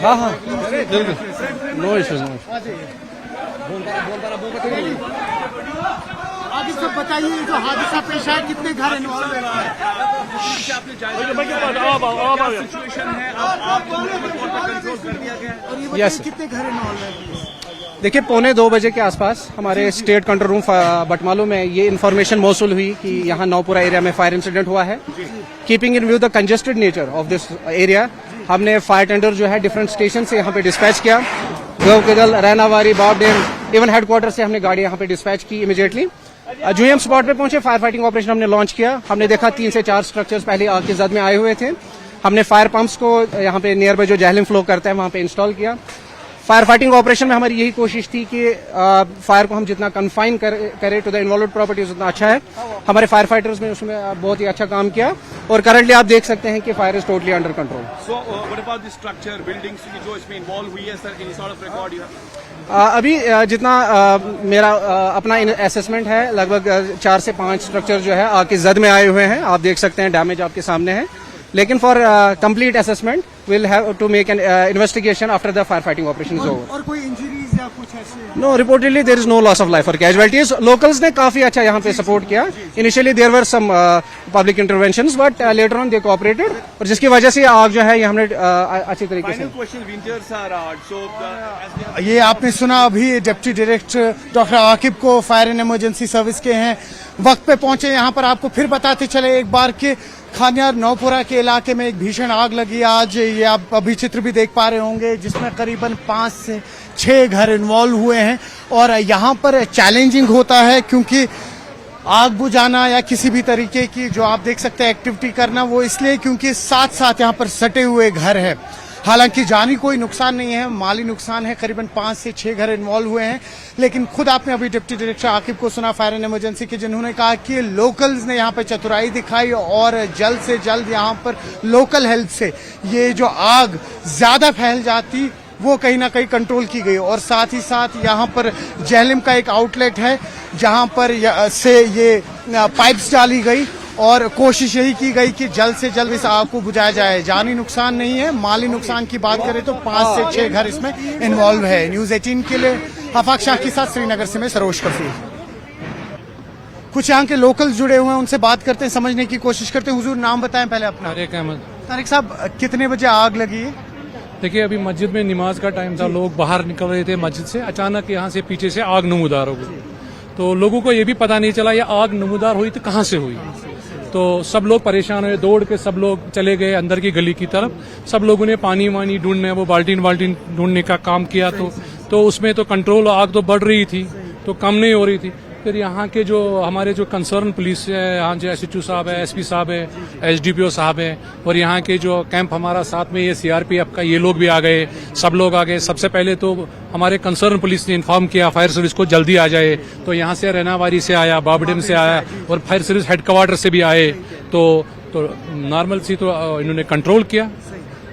हाँ हाँ बिल्कुल, नो इश्यूज। आप इसको बताइए, जो हादसा पेश आया, कितने घर इन्वॉल्व हैं? सिचुएशन है, कर दिया गया और ये बताइए कितने घर इन्वॉल्व हैं? देखिए 1:45 बजे के आसपास हमारे स्टेट कंट्रोल रूम बटमालू में ये इन्फॉर्मेशन मौसूल हुई कि यहाँ नौपुरा एरिया में फायर इंसिडेंट हुआ है। Keeping in view the congested nature of this area, हमने फायर टेंडर जो है डिफरेंट स्टेशन से यहाँ पे डिस्पैच किया। गौकेगल, रैनावारी, बाबडेम, इवन हेडक्वार्टर से हमने गाड़ी यहाँ पे डिस्पैच की इमीडिएटली। जो हम स्पॉट पे पहुंचे, फायर फाइटिंग ऑपरेशन हमने लॉन्च किया। हमने देखा 3 से 4 स्ट्रक्चर्स पहले आग की जद में आए हुए थे। हमने फायर पंप्स को यहाँ पे नियर बाय जो जहलिम फ्लो करता है वहाँ पे इंस्टॉल किया। फायर फाइटिंग ऑपरेशन में हमारी यही कोशिश थी कि फायर को हम जितना कन्फाइन करें टू द इन्वॉल्व्ड प्रॉपर्टीज उतना अच्छा है। हमारे फायर फाइटर्स ने उसमें बहुत ही अच्छा काम किया और करंटली आप देख सकते हैं कि fire is totally under control. So what about the structure, buildings जो इसमें इन्वॉल्व हुई है sir, any sort of record you have? अभी जितना मेरा अपना असेसमेंट है, लगभग 4 से 5 स्ट्रक्चर जो है आग की जद में आए हुए हैं। आप देख सकते हैं डैमेज आपके सामने है, लेकिन for complete assessment will have to make an investigation after the fire fighting operation is over. और कोई इंजरीज या कुछ ऐसे? No, reportedly there is no loss of life और कैजुअलिटीज। लोकल्स ने काफी अच्छा यहाँ पे सपोर्ट किया। Initially there were some public interventions but later on they cooperated, और जिसकी वजह से आग जो है ये हमने अच्छी तरीके से। ये आपने सुना अभी डिप्टी डायरेक्टर डॉक्टर आकिब को, फायर एंड इमरजेंसी सर्विस के हैं, वक्त पे पहुंचे यहाँ पर। आपको फिर बताते चले एक बार कि खानियार नौपुरा के इलाके में एक भीषण आग लगी आज। ये आप अभी चित्र भी देख पा रहे होंगे, जिसमें करीबन 5 से 6 घर इन्वॉल्व हुए हैं। और यहाँ पर चैलेंजिंग होता है क्योंकि आग बुझाना या किसी भी तरीके की जो आप देख सकते हैं एक्टिविटी करना, वो इसलिए क्योंकि साथ साथ यहाँ पर सटे हुए घर हैं। हालांकि जानी कोई नुकसान नहीं है, माली नुकसान है। करीबन 5 से 6 घर इन्वॉल्व हुए हैं। लेकिन खुद आपने अभी डिप्टी डायरेक्टर आकिब को सुना, फायर एंड इमरजेंसी के, जिन्होंने कहा कि लोकल्स ने यहाँ पे चतुराई दिखाई और जल्द से जल्द यहाँ पर लोकल हेल्प से ये जो आग ज्यादा फैल जाती वो कहीं ना कहीं कंट्रोल की गई। और साथ ही साथ यहाँ पर जहलिम का एक आउटलेट है जहाँ पर से ये पाइप्स डाली गई और कोशिश यही की गई कि जल्द से जल्द इस आग को बुझाया जाए। जानी नुकसान नहीं है, माली नुकसान की बात करें तो 5 से 6 घर इसमें इन्वॉल्व है। न्यूज़ 18 के लिए आफाक शाह के साथ श्रीनगर से मैं सरोज कफील। कुछ यहाँ के लोकल्स जुड़े हुए हैं, उनसे बात करते हैं, समझने की कोशिश करते हैं। हुजूर नाम बताएं पहले अपना। तारिक अहमद। तारिक साहब, कितने बजे आग लगी है? देखिए अभी मस्जिद में नमाज का टाइम था, लोग बाहर निकल रहे थे मस्जिद से, अचानक यहाँ से पीछे से आग नमूदार हो गई। तो लोगों को ये भी पता नहीं चला ये आग नमूदार हुई तो कहाँ से हुई। तो सब लोग परेशान हुए, दौड़ के सब लोग चले गए अंदर की गली की तरफ। सब लोगों ने पानी वानी ढूंढने, वो बाल्टीन ढूंढने का काम किया। तो उसमें तो कंट्रोल, आग तो बढ़ रही थी तो कम नहीं हो रही थी। फिर यहाँ के जो हमारे जो कंसर्न पुलिस है, यहाँ जो SHO साहब है, SP साहब है, SDPO साहब है, और यहाँ के जो कैंप हमारा साथ में ये CRPF का, ये लोग भी आ गए, सब लोग आ गए। सबसे पहले तो हमारे कंसर्न पुलिस ने इन्फॉर्म किया फायर सर्विस को जल्दी आ जाए। तो यहाँ से रैनावारी से आया, बाबडेम से आया और फायर सर्विस हेडक्वार्टर से भी आए। तो नॉर्मल सी तो इन्होंने कंट्रोल किया।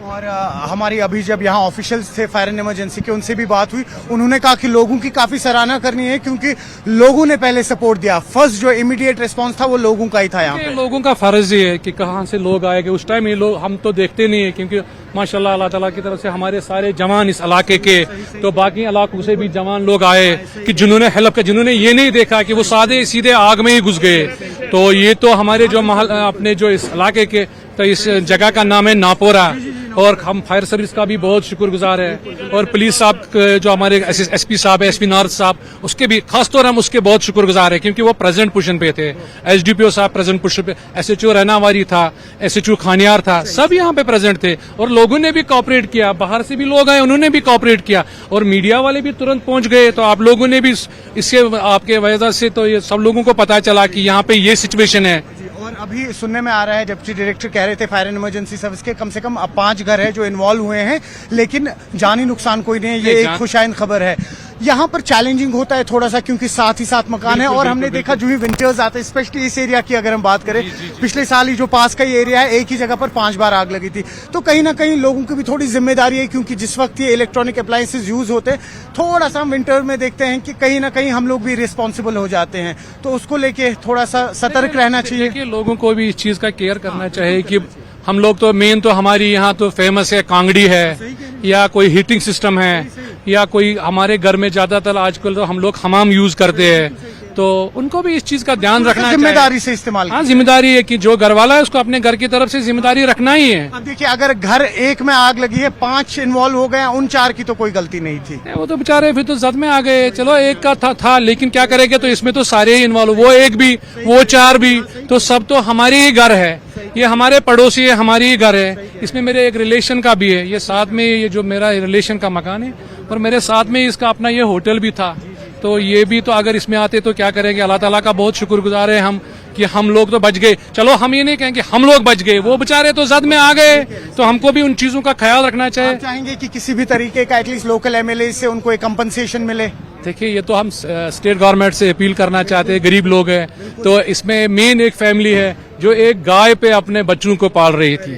और हमारी अभी जब यहाँ ऑफिशियल्स थे फायर एंड इमरजेंसी के, उनसे भी बात हुई। उन्होंने कहा कि लोगों की काफी सराहना करनी है क्योंकि लोगों ने पहले सपोर्ट दिया। फर्स्ट जो इमीडिएट रिस्पांस था वो लोगों का ही था। यहाँ पे लोगों का फर्ज ही है कि कहाँ से लोग आएंगे। उस टाइम ये लोग हम तो देखते नहीं है क्योंकि माशाल्लाह अल्लाह ताला की तरफ से हमारे सारे जवान इस इलाके के, तो बाकी इलाकों से भी जवान लोग आए कि जिन्होंने हेल्प किया, जिन्होंने ये नहीं देखा कि वो सादे सीधे आग में ही घुस गए। तो ये तो हमारे जो महल अपने जो इस इलाके के, तो इस जगह का नाम है नापोरा, और हम फायर सर्विस का भी बहुत शुक्रगुजार है। और पुलिस साहब जो हमारे SP साहब है, SP नॉर्थ साहब, उसके भी खासतौर हम उसके बहुत शुक्रगुजार है क्योंकि वो प्रेजेंट पोजीशन पे थे। SDPO साहब प्रेजेंट पोजीशन पे, SHO रैनावारी था, SHO खानियार था, सब यहाँ पे प्रेजेंट थे और लोगों ने भी कोऑपरेट किया। बाहर से भी लोग आए, उन्होंने भी कोऑपरेट किया और मीडिया वाले भी तुरंत पहुंच गए। तो आप लोगों ने भी इसके आपके वजह से तो ये सब लोगों को पता चला कि यहाँ पे ये सिचुएशन है। और अभी सुनने में आ रहा है, डिप्टी डायरेक्टर कह रहे थे फायर एंड इमरजेंसी सर्विस के कम से कम 5 घर है जो इन्वॉल्व हुए हैं, लेकिन जानी नुकसान कोई नहीं है। ये एक खुशाइन खबर है। यहाँ पर चैलेंजिंग होता है थोड़ा सा, क्योंकि साथ ही साथ मकान है। और हमने देखा जो ही विंटर्स आते हैं, स्पेशली इस एरिया की अगर हम बात करें, पिछले साल ही जो पास का ये एरिया है, एक ही जगह पर 5 बार आग लगी थी। तो कहीं ना कहीं लोगों की भी थोड़ी जिम्मेदारी है, क्योंकि जिस वक्त ये इलेक्ट्रॉनिक अप्लायंसेज यूज होते हैं, थोड़ा सा हम विंटर में देखते हैं कि कहीं ना कहीं हम लोग भी रिस्पॉन्सिबल हो जाते हैं। तो उसको लेके थोड़ा सा सतर्क रहना चाहिए। देखिए, लोगों को भी इस चीज का केयर करना चाहिए कि हम लोग तो मेन तो हमारी यहाँ तो फेमस है कांगड़ी है, या कोई हीटिंग सिस्टम है, या कोई हमारे घर में ज्यादातर आजकल तो हम लोग हमाम यूज करते हैं, तो उनको भी इस चीज का ध्यान रखना चाहिए। जिम्मेदारी से इस्तेमाल। हाँ, जिम्मेदारी है कि जो घर वाला है उसको अपने घर की तरफ से जिम्मेदारी रखना ही है। अब देखिए, अगर घर एक में आग लगी है, 5 इन्वॉल्व हो गए, उन 4 की तो कोई गलती नहीं थी। वो तो बेचारे फिर तो जद में आ गए, चलो एक का था लेकिन क्या करेंगे, तो इसमें तो सारे ही इन्वॉल्व, वो एक भी वो 4 भी, तो सब तो हमारे ही घर है, ये हमारे पड़ोसी है, हमारी ही घर है। इसमें मेरे एक रिलेशन का भी है, ये साथ में ये जो मेरा रिलेशन का मकान है, और मेरे साथ में इसका अपना ये होटल भी था। तो ये भी तो अगर इसमें आते तो क्या करेंगे। अल्लाह ताला का बहुत शुक्रगुजार है हम कि हम लोग तो बच गए। चलो हम ये नहीं कहेंगे हम लोग बच गए, वो बेचारे तो जद में आ गए, तो हमको भी उन चीजों का ख्याल रखना चाहिए। आप चाहेंगे कि किसी भी तरीके का एटलीस्ट लोकल एमएलए से उनको एक कंपनसेशन मिले? देखिए, ये तो हम स्टेट गवर्नमेंट से अपील करना चाहते हैं, गरीब लोग हैं। तो इसमें मेन एक फैमिली है जो एक गाय पे अपने बच्चों को पाल रही थी,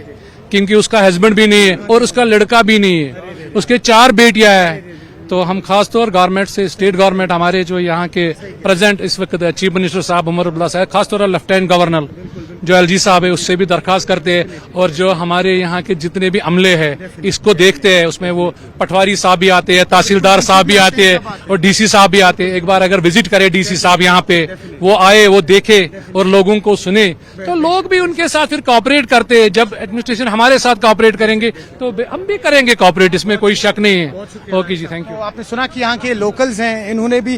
क्योंकि उसका हस्बैंड भी नहीं है और उसका लड़का भी नहीं है, उसके 4 बेटियां हैं। तो हम खासतौर गवर्नमेंट से, स्टेट गवर्नमेंट हमारे जो यहाँ के प्रेजेंट इस वक्त चीफ मिनिस्टर साहब उमर अब्दुल्ला साहब, खासतौर लेफ्टिनेंट गवर्नर जो एलजी साहब है, उससे भी दरखास्त करते हैं। और जो हमारे यहाँ के जितने भी अमले हैं इसको देखते हैं, उसमें वो पटवारी साहब भी आते हैं, तहसीलदार साहब भी आते हैं, और डीसी साहब भी आते हैं। एक बार अगर विजिट करे डीसी साहब यहाँ पे, वो आए, वो देखे और लोगों को सुने, तो लोग भी उनके साथ फिर कॉपरेट करते हैं। जब एडमिनिस्ट्रेशन हमारे साथ कॉपरेट करेंगे तो हम भी करेंगे कॉपरेट, इसमें कोई शक नहीं है। ओके जी, थैंक यू। आपने सुना कि यहाँ के लोकल्स हैं, इन्होंने भी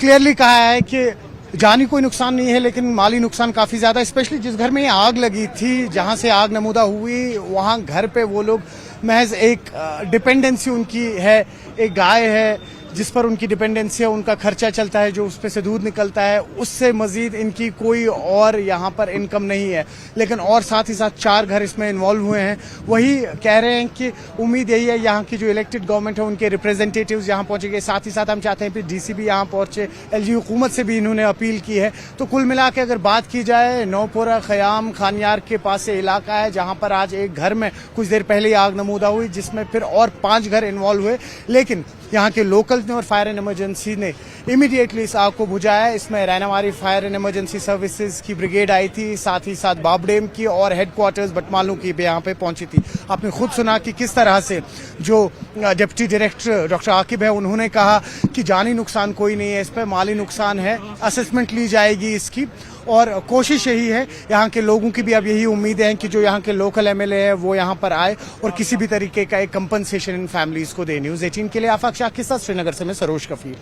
क्लियरली कहा है कि जानी कोई नुकसान नहीं है, लेकिन माली नुकसान काफी ज्यादा, स्पेशली जिस घर में ये आग लगी थी, जहां से आग नमूदा हुई, वहां घर पे वो लोग महज एक डिपेंडेंसी उनकी है, एक गाय है जिस पर उनकी डिपेंडेंसी है, उनका खर्चा चलता है, जो उस पे से दूध निकलता है, उससे मजीद इनकी कोई और यहाँ पर इनकम नहीं है। लेकिन और साथ ही साथ 4 घर इसमें इन्वॉल्व हुए हैं। वही कह रहे हैं कि उम्मीद यही है यहाँ की जो इलेक्टेड गवर्नमेंट है, उनके रिप्रेजेंटेटिव्स यहाँ पहुंचेंगे। साथ ही साथ हम चाहते हैं कि डीसी भी यहाँ पहुंचे, एलजी हुकूमत से भी इन्होंने अपील की है। तो कुल मिला के अगर बात की जाए, नौपुरा खयाम खानियार के पास से इलाका है, जहाँ पर आज एक घर में कुछ देर पहले आग नमूदा हुई, जिसमें फिर और 5 घर इन्वॉल्व हुए। लेकिन यहाँ के लोकल्स ने और फायर एंड इमरजेंसी ने इमीडिएटली इस आग को बुझाया। इसमें Rainawari fire and emergency services की ब्रिगेड आई थी, साथ ही साथ बाबडेम की और हेडक्वार्टर्स बटमालू की भी यहाँ पे पहुंची थी। आपने खुद सुना कि किस तरह से जो डिप्टी डायरेक्टर डॉक्टर आकिब है, उन्होंने कहा कि जानी नुकसान कोई नहीं है, इस पर माली नुकसान है, असेसमेंट ली जाएगी इसकी। और कोशिश यही है, यहाँ के लोगों की भी अब यही उम्मीद है कि जो यहाँ के लोकल एमएलए है वो यहाँ पर आए और किसी भी तरीके का एक कंपनसेशन इन फैमिलीज को दे। न्यूज़ 18 के लिए आफाक शाह के साथ श्रीनगर से मैं सरोज कफीर।